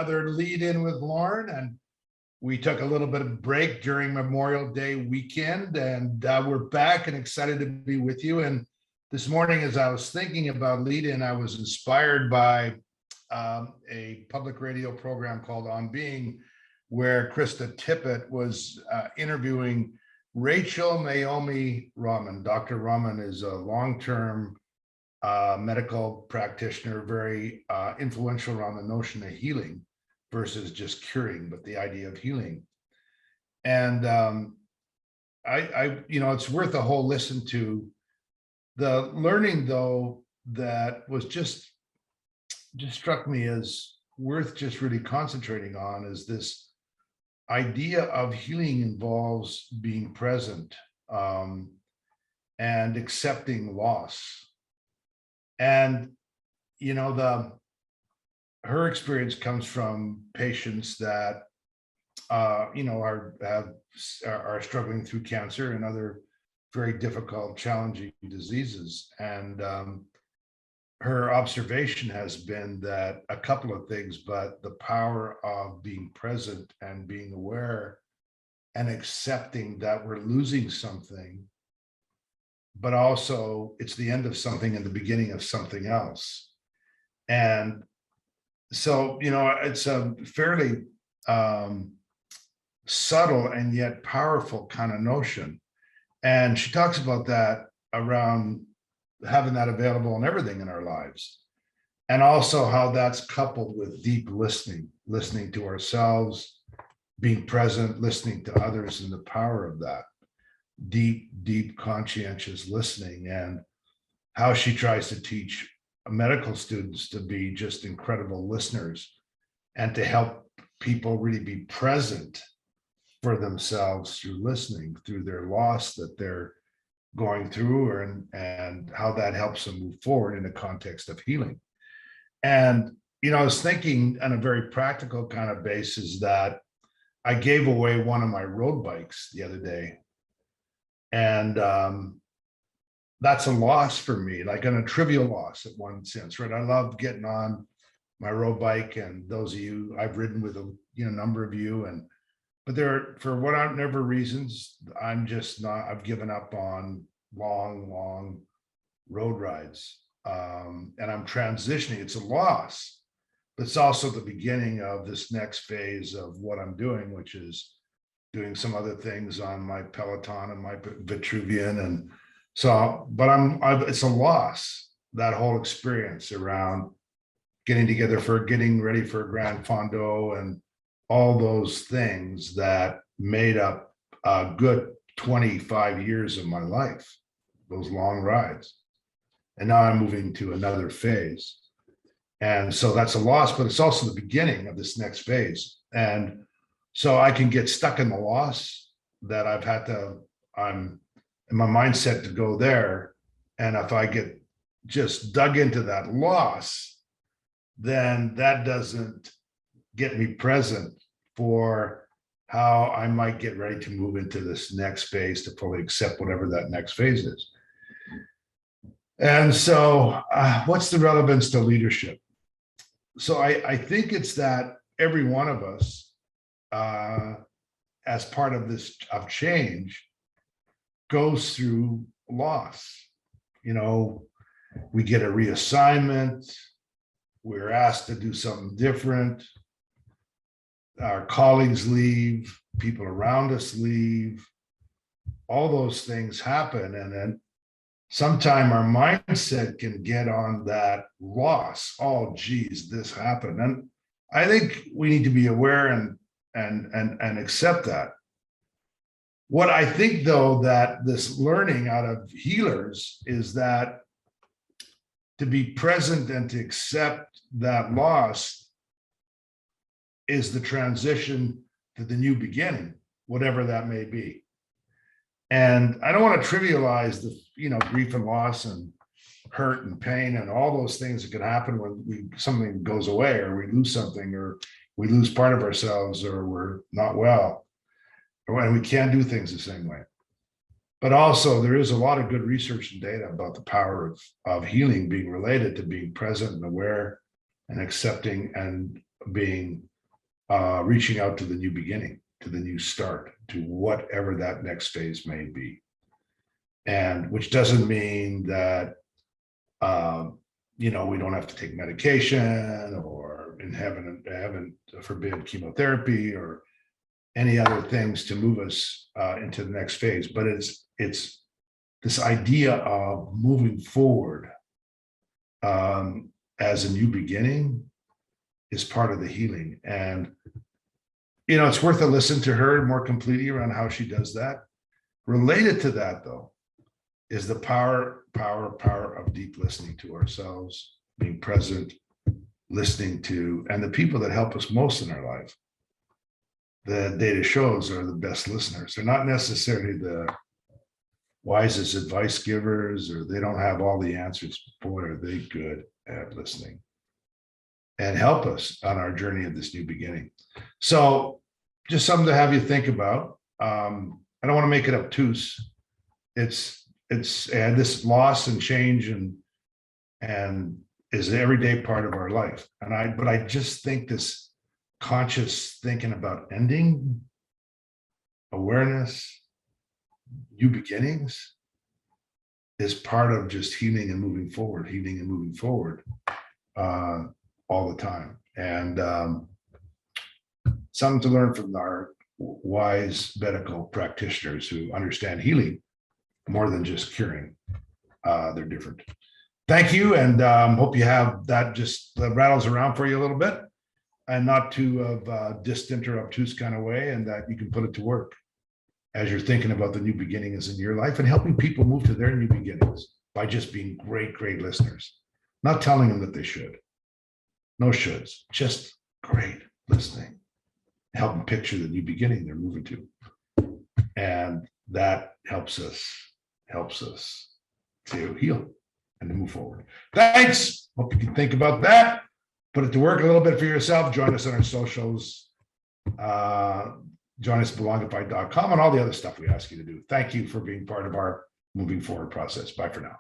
another Lead In with Lorne, and we took a little bit of break during Memorial Day weekend, and we're back and excited to be with you. And this morning, as I was thinking about Lead In, I was inspired by a public radio program called On Being, where Krista Tippett was interviewing Rachel Naomi Rahman. Dr. Rahman is a long-term medical practitioner, very influential around the notion of healing versus just curing, but the idea of healing. And it's worth a whole listen to. The learning, though, that was just struck me as worth just really concentrating on is this idea of healing involves being present and accepting loss. And her experience comes from patients that are struggling through cancer and other very difficult, challenging diseases. And her observation has been that a couple of things, but the power of being present and being aware and accepting that we're losing something, but also it's the end of something and the beginning of something else. And so, it's a fairly subtle and yet powerful kind of notion. And she talks about that around having that available in everything in our lives. And also how that's coupled with deep listening to ourselves, being present, listening to others, and the power of that. Deep conscientious listening, and how she tries to teach medical students to be just incredible listeners and to help people really be present for themselves through listening, through their loss that they're going through, and how that helps them move forward in the context of healing. And I was thinking on a very practical kind of basis that I gave away one of my road bikes the other day. And that's a loss for me, like a trivial loss in one sense, right? I love getting on my road bike, and those of you I've ridden with a number of you, but for whatever reasons, I've given up on long road rides, and I'm transitioning. It's a loss, but it's also the beginning of this next phase of what I'm doing, which is doing some other things on my Peloton and my Vitruvian. And so, but it's a loss, that whole experience around getting ready for a Grand Fondo and all those things that made up a good 25 years of my life, those long rides. And now I'm moving to another phase. And so that's a loss, but it's also the beginning of this next phase. And so I can get stuck in the loss that I'm in my mindset to go there. And if I get just dug into that loss, then that doesn't get me present for how I might get ready to move into this next phase to fully accept whatever that next phase is. And so what's the relevance to leadership? So I think it's that every one of us, as part of this of change, goes through loss. We get a reassignment, we're asked to do something different, our colleagues leave, people around us leave, all those things happen. And then sometime our mindset can get on that loss. Oh, geez, this happened. And I think we need to be aware and accept that. What I think, though, that this learning out of healers is that to be present and to accept that loss is the transition to the new beginning, whatever that may be. And I don't want to trivialize the grief and loss and hurt and pain and all those things that can happen when something goes away, or we lose something, or we lose part of ourselves, or we're not well, and we can't do things the same way. But also there is a lot of good research and data about the power of healing being related to being present and aware and accepting and being reaching out to the new beginning, to the new start, to whatever that next phase may be. And which doesn't mean that, we don't have to take medication, or in heaven forbid chemotherapy or any other things to move us into the next phase. But it's this idea of moving forward as a new beginning is part of the healing. And, it's worth a listen to her more completely around how she does that. Related to that, though, is the power of deep listening to ourselves, being present, listening to, and the people that help us most in our life. The data shows are the best listeners. They're not necessarily the wisest advice givers, or they don't have all the answers. Boy, are they good at listening and help us on our journey of this new beginning. So just something to have you think about. I don't want to make it obtuse. It's this loss and change and is an everyday part of our life. But I just think this conscious thinking about ending, awareness, new beginnings is part of just healing and moving forward all the time. And something to learn from our wise medical practitioners who understand healing more than just curing. They're different. Thank you. And hope you have that just rattles around for you a little bit, and not too of distant or obtuse kind of way, and that you can put it to work as you're thinking about the new beginnings in your life and helping people move to their new beginnings by just being great listeners, not telling them that they should. No shoulds, just great listening. Help them picture the new beginning they're moving to. And that helps us to heal and to move forward. Thanks. Hope you can think about that. Put it to work a little bit for yourself. Join us on our socials. Join us at belongified.com and all the other stuff we ask you to do. Thank you for being part of our moving forward process. Bye for now.